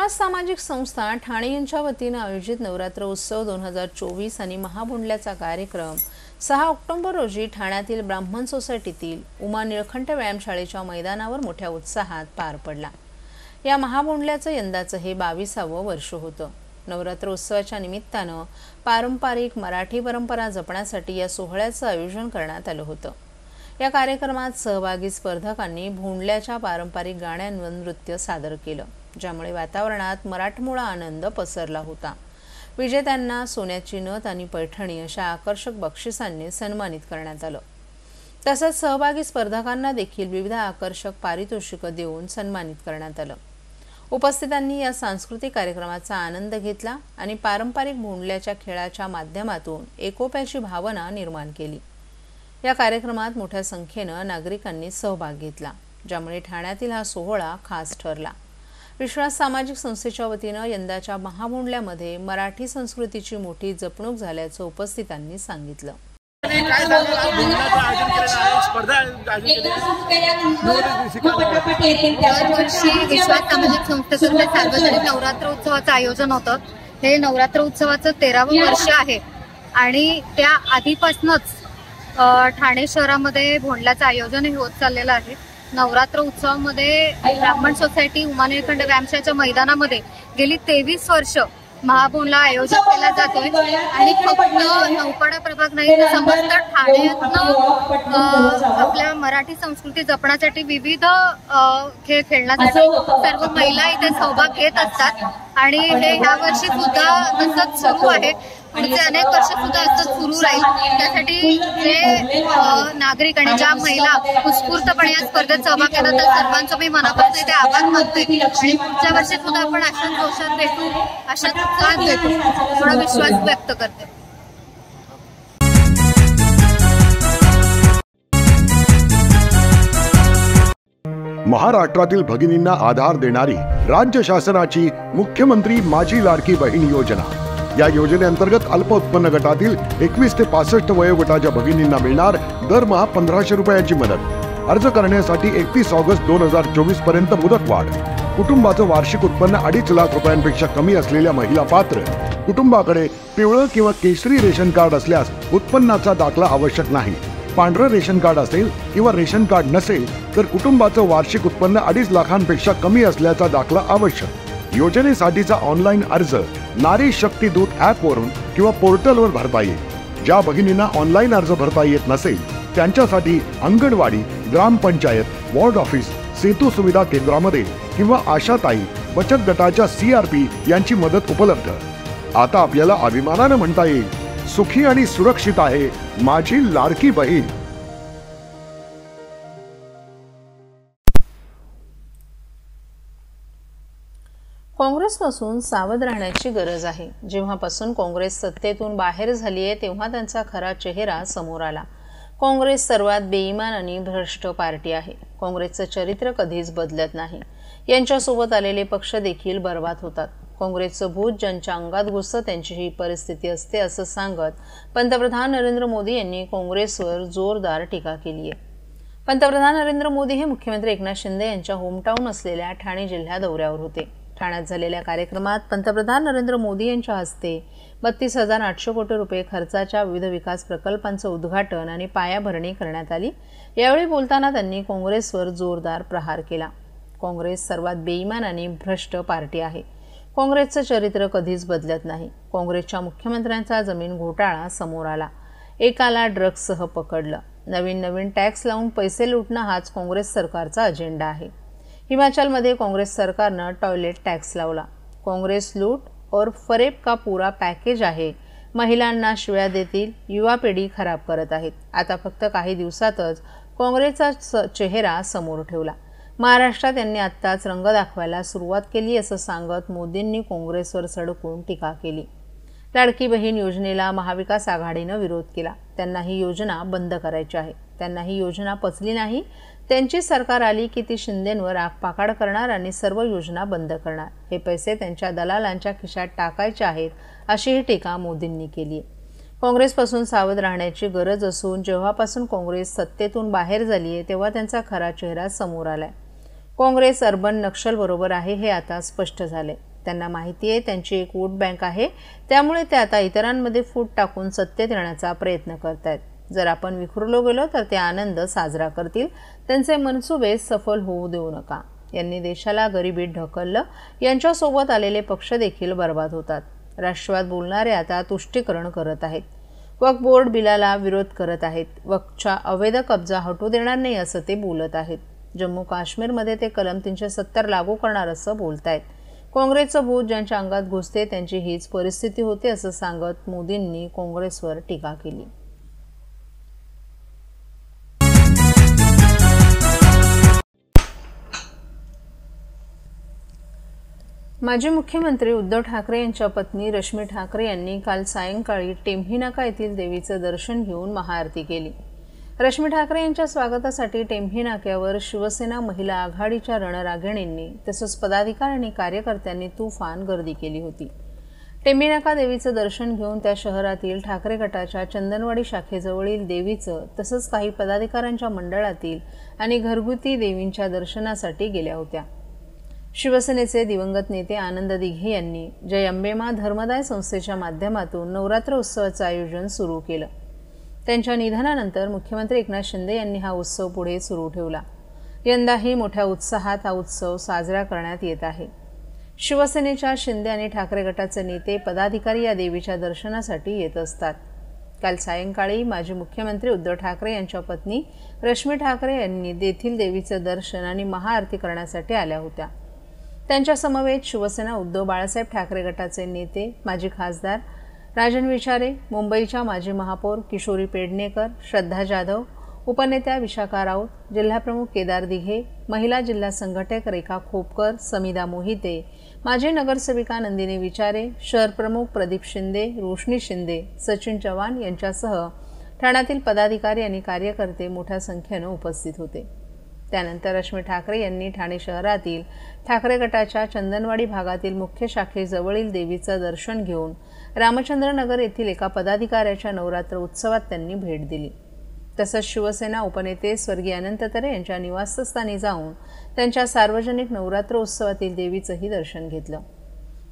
विश्वास सामाजिक संस्था ठाणे यांच्या वतीने आयोजित नवरात्र उत्सव 2024 आणि महाभोंडल्याचा कार्यक्रम 6 ऑक्टोबर रोजी ठाण्यातील ब्राह्मण सोसायटीतील उमा निळकंठ व्यायामशाळेच्या मैदानावर मोठ्या उत्साहात पार पडला। या महाभोंडल्याचं यंदाचं हे 22वे वर्ष होतं। नवरात्र उत्सवाच्या निमित्ताने पारंपरिक मराठी परंपरा जपण्यासाठी या सोहळ्याचं आयोजन करण्यात आलं होतं। या कार्यक्रमात सहभागी स्पर्धकांनी भोंडल्याच्या पारंपरिक गाण्यांवर नृत्य सादर केलं, ज्यामुळे वातावरणात मराठमोळा आनंद पसरला होता। विजेत्यांना सोन्याची नथ आणि पैठणी अशा आकर्षक बक्षिसांनी सन्मानित करण्यात आलं। तसंच सहभागी स्पर्धकांना देखील विविध आकर्षक पारितोषिकं देऊन सन्मानित करण्यात आलं। उपस्थितांनी या सांस्कृतिक कार्यक्रमाचा आनंद घेतला आणि पारंपरिक भोंडल्याच्या खेळाच्या माध्यमातून एकोप्याची भावना निर्माण केली। या कार्यक्रमात मोठ्या संख्येने नागरिकांनी सहभाग घेतला, ज्यामुळे ठाण्यातील हा सोहळा खास ठरला। विश्वास सामाजिक संस्थेच्या वतीने यंदाच्या महाभोंडल्यामध्ये मराठी संस्कृतीची मोठी जपणूक झाल्याचं उपस्थितांनी सांगितलं। विश्वास सामाजिक संस्थेतर्फे सार्वजनिक नवरात्र उत्सवाचं आयोजन होतं। हे नवरात्र उत्सवाचं 13वे वर्ष आहे आणि त्या आधीपासूनच ठाणे शहरामध्ये भोंडल्याचं आयोजन होत चाललेलं आहे। नवरात्र उत्सवामध्ये ब्राह्मण सोसायटी उमा निळकंठ व्यायामशाळेच्या मैदानामध्ये गेली 23 वर्ष महाभोंडला आयोजित केला जातोय आणि फक्त नौपाडा प्रभाग नाही तर समस्त ठाण्यातनं आपल्या मराठी संस्कृती जपण्यासाठी विविध खेळ खेळण्यात जातात। सर्व महिला इथे सहभाग घेत असतात आणि हे ह्या वर्षी सुद्धा तसंच सुरू आहे। पुढचे अनेक वर्ष सुद्धा असं सुरू राहील। त्यासाठी जे नागरिक आणि ज्या महिला उत्स्फूर्तपणे या स्पर्धेत सहभाग घेतात त्या सर्वांचं मी मनापासून इथे आभार मानते आणि पुढच्या वर्षी सुद्धा आपण अशाच जोशात भेटू, अशाच उत्साहात भेटू थोडा विश्वास व्यक्त करते। महाराष्ट्रातील भगिनींना आधार देणारी राज्य शासनाची मुख्यमंत्री माझी लाडकी बहीण योजना। या योजनेअंतर्गत अल्प उत्पन्न गटातील 21 ते 65 वयोगटाच्या भगिनींना मिळणार दरमहा 1500 रुपयांची मदत। अर्ज करण्यासाठी 31 ऑगस्ट 2024 पर्यंत मुदतवाढ। कुटुंबाचं वार्षिक उत्पन्न 2.5 लाख रुपयांपेक्षा कमी असलेल्या महिला पात्र। कुटुंबाकडे पिवळं किंवा केशरी रेशन कार्ड असल्यास उत्पन्नाचा दाखला आवश्यक नाही। पांढरं रेशन कार्ड असेल किंवा रेशन कार्ड नसेल तर कुटुंबाचं वार्षिक उत्पन्न 2.5 लाखांपेक्षा कमी असल्याचा दाखला आवश्यक। योजनेसाठीचा ऑनलाईन अर्ज नारी शक्ती दूत ॲपवरून किंवा पोर्टलवर भरता येईल। ज्या भगिनींना ऑनलाईन अर्ज भरता येत नसेल त्यांच्यासाठी अंगणवाडी, ग्रामपंचायत, वॉर्ड ऑफिस, सेतू सुविधा केंद्रामध्ये किंवा आशाताई बचत गटाच्या CRP यांची मदत उपलब्ध। आता आपल्याला अभिमानाने म्हणता येईल, सुखी आणि सुरक्षित आहे माझी लाडकी बहीण। काँग्रेसपासून सावध राहण्याची गरज आहे। जेव्हापासून काँग्रेस सत्तेतून बाहेर झाली आहे तेव्हा त्यांचा खरा चेहरा समोर आला। काँग्रेस सर्वात बेईमान आणि भ्रष्ट पार्टी आहे। काँग्रेसचं चरित्र कधीच बदलत नाही। यांच्यासोबत आलेले पक्ष देखील बर्बाद होतात। काँग्रेसचं भूत ज्यांच्या अंगात घुसतं त्यांची ही परिस्थिती असते असं सांगत पंतप्रधान नरेंद्र मोदी यांनी काँग्रेसवर जोरदार टीका केली आहे। पंतप्रधान नरेंद्र मोदी हे मुख्यमंत्री एकनाथ शिंदे यांच्या होमटाऊन असलेल्या ठाणे जिल्हा दौऱ्यावर होते। ठाण्यात झालेल्या कार्यक्रमात पंतप्रधान नरेंद्र मोदी यांच्या हस्ते 32,800 कोटी रुपये खर्चाच्या विविध विकास प्रकल्पांचं उद्घाटन आणि पायाभरणी करण्यात आली। यावेळी बोलताना त्यांनी काँग्रेसवर जोरदार प्रहार केला। काँग्रेस सर्वात बेईमान आणि भ्रष्ट पार्टी आहे। काँग्रेसचं चरित्र कधीच बदलत नाही। काँग्रेसच्या मुख्यमंत्र्यांचा जमीन घोटाळा समोर आला। एकाला ड्रग्जसह पकडलं। नवीन टॅक्स लावून पैसे लुटणं हाच काँग्रेस सरकारचा अजेंडा आहे। हिमाचलमध्ये काँग्रेस सरकारनं टॉयलेट टॅक्स लावला। काँग्रेस लूट और फरेब का पूरा पॅकेज आहे। महिलांना शिव्या देतील, युवा पिढी खराब करत आहेत। आता फक्त काही दिवसातच काँग्रेसचा चेहरा समोर ठेवला। महाराष्ट्रात यांनी आत्ताच रंग दाखवायला सुरुवात केली असं सांगत मोदींनी काँग्रेसवर सडकून टीका केली। लाडकी बहीण योजनेला महाविकास आघाडीनं विरोध केला। त्यांना ही योजना बंद करायची आहे। त्यांना ही योजना पचली नाही। त्यांची सरकार आली की ती शिंदेंवर आगपाकाड करणार आणि सर्व योजना बंद करणार। हे पैसे त्यांच्या दलालांच्या खिशात टाकायचे आहेत अशी ही टीका मोदींनी केली। काँग्रेसपासून सावध राहण्याची गरज असून जेव्हापासून काँग्रेस सत्तेतून बाहेर झाली आहे तेव्हा त्यांचा खरा चेहरा समोर आलाय। काँग्रेस अर्बन नक्षल बरोबर आहे हे आता स्पष्ट झाले। त्यांना माहिती आहे त्यांची एक वोट बँक आहे, त्यामुळे ते आता इतरांमध्ये फूट टाकून सत्तेत येण्याचा प्रयत्न करतायत. जर आपण विखुरलो गेलो तर ते आनंद साजरा करतील. त्यांचे मनसुबे सफल होऊ देऊ नका. यांनी देशाला गरिबीत ढकललं. यांच्यासोबत आलेले पक्ष देखील बर्बाद होतात. राष्ट्रवाद बोलणारे आता तुष्टीकरण करत आहेत. वक्फ बोर्ड बिलाला विरोध करत आहेत. वक्फचा अवैध कब्जा हटू देणार नाही असं ते बोलत आहेत. जम्मू काश्मीरमध्ये ते कलम 370 लागू करणार असं बोलतायत. काँग्रेसचं भूत ज्यांच्या अंगात घुसते त्यांची हीच परिस्थिती होते असं सांगत मोदींनी काँग्रेसवर टीका केली. माजी मुख्यमंत्री उद्धव ठाकरे यांच्या पत्नी रश्मी ठाकरे यांनी काल सायंकाळी टेंभी नाका येथील देवीचं दर्शन घेऊन महाआरती केली. रश्मी ठाकरे यांच्या स्वागतासाठी टेंभी नाक्यावर शिवसेना महिला आघाडीच्या रणरागिणींनी तसंच पदाधिकारी आणि कार्यकर्त्यांनी तुफान गर्दी केली होती. टेंभी नाका देवीचं दर्शन घेऊन त्या शहरातील ठाकरे गटाच्या चंदनवाडी शाखेजवळील देवीचं तसंच काही पदाधिकाऱ्यांच्या मंडळातील आणि घरगुती देवींच्या दर्शनासाठी गेल्या होत्या. शिवसेनेचे दिवंगत नेते आनंद दिघे यांनी जय अंबेमा धर्मदाय संस्थेच्या माध्यमातून नवरात्र उत्सवाचं आयोजन सुरू केलं. त्यांच्या निधनानंतर मुख्यमंत्री एकनाथ शिंदे यांनी हा उत्सव पुढे सुरू ठेवला. यंदाही मोठ्या उत्साहात हा उत्सव साजरा करण्यात येत आहे. शिवसेनेच्या शिंदे आणि ठाकरे गटाचे नेते पदाधिकारी या देवीच्या दर्शनासाठी येत असतात. काल सायंकाळी माजी मुख्यमंत्री उद्धव ठाकरे यांच्या पत्नी रश्मी ठाकरे यांनी येथील देवीचं दर्शन आणि महाआरती करण्यासाठी आल्या होत्या. त्यांच्या समवेत शिवसेना उद्धव बाळासाहेब ठाकरे गटाचे नेते माजी खासदार राजन विचारे, मुंबईच्या माजी महापौर किशोरी पेडणेकर, श्रद्धा जाधव, उपनेत्या विशाखा राऊत, जिल्हाप्रमुख केदार दिघे, महिला जिल्हा संघटक रेखा खोपकर, समिधा मोहिते, माजी नगरसेविका नंदिनी विचारे, शहर प्रमुख प्रदीप शिंदे, रोशनी शिंदे, सचिन चव्हाण यांच्यासह ठाण्यातील पदाधिकारी आणि कार्यकर्ते मोठ्या संख्येनं उपस्थित होते. त्यानंतर रश्मी ठाकरे यांनी ठाणे शहरातील ठाकरे गटाच्या चंदनवाडी भागातील मुख्य शाखेजवळील देवीचं दर्शन घेऊन रामचंद्र नगर येथील एका पदाधिकाऱ्याच्या नवरात्र उत्सवात त्यांनी भेट दिली. तसंच शिवसेना उपनेते स्वर्गीय अनंत तरे यांच्या निवासस्थानी जाऊन त्यांच्या सार्वजनिक नवरात्र उत्सवातील देवीचंही दर्शन घेतलं.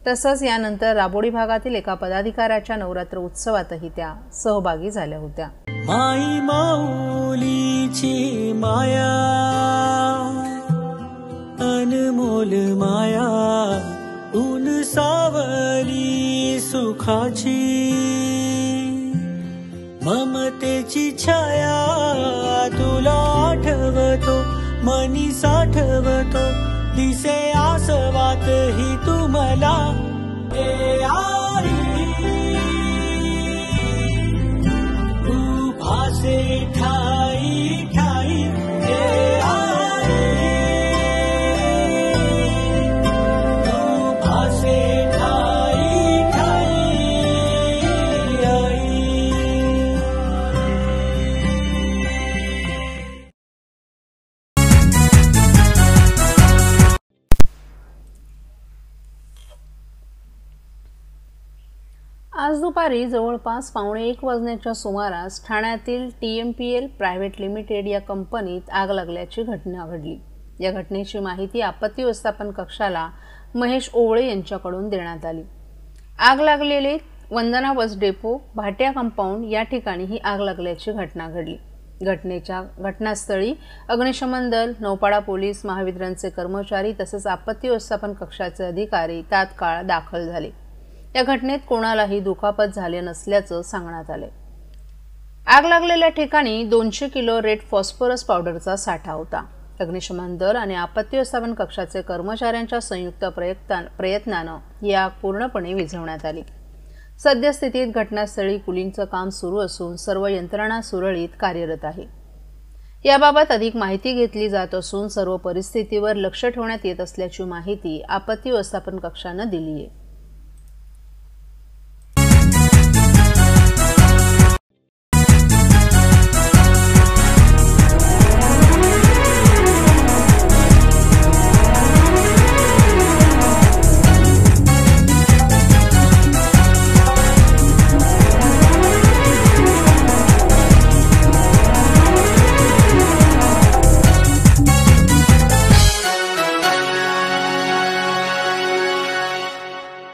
तसंच यानंतर राबोडी भागातील एका पदाधिकाऱ्याच्या नवरात्र उत्सवातही त्या सहभागी झाल्या होत्या. माई माऊलीची माया अनमोल माया ऊन सावली सुखाची ममतेची छाया तुला आठवतो मनी साठवतो दिसे आसवात ही तुम्हाला भासे ठाई ठाई भासे ठाई ठाई आज दुपारी जवळपास 1:15 वाजण्याच्या सुमारास ठाण्यातील TMPL प्रायव्हेट लिमिटेड या कंपनीत आग लागल्याची घटना घडली. या घटनेची माहिती आपत्ती व्यवस्थापन कक्षाला महेश ओवळे यांच्याकडून देण्यात आली. आग लागलेले वंदना बस डेपो भाट्या कंपाऊंड या ठिकाणी ही आग लागल्याची घटना घडली. घटनेच्या घटनास्थळी अग्निशमन दल, नौपाडा पोलीस, महावितरणचे कर्मचारी तसेच आपत्ती व्यवस्थापन कक्षाचे अधिकारी तात्काळ दाखल झाले. या घटनेत कोणालाही दुखापत झाले नसल्याचं सांगण्यात आले. आग लागलेल्या ठिकाणी 200 किलो रेड फॉस्फरस पावडरचा साठा होता. अग्निशमन दल आणि आपत्ती व्यवस्थापन कक्षाचे कर्मचाऱ्यांच्या संयुक्त प्रयत्नानं ही आग पूर्णपणे विझवण्यात आली. सद्यस्थितीत घटनास्थळी कुलिंगचं काम सुरू असून सर्व यंत्रणा सुरळीत कार्यरत आहे. याबाबत अधिक माहिती घेतली जात असून सर्व परिस्थितीवर लक्ष ठेवण्यात येत असल्याची माहिती आपत्ती व्यवस्थापन कक्षानं दिली आहे.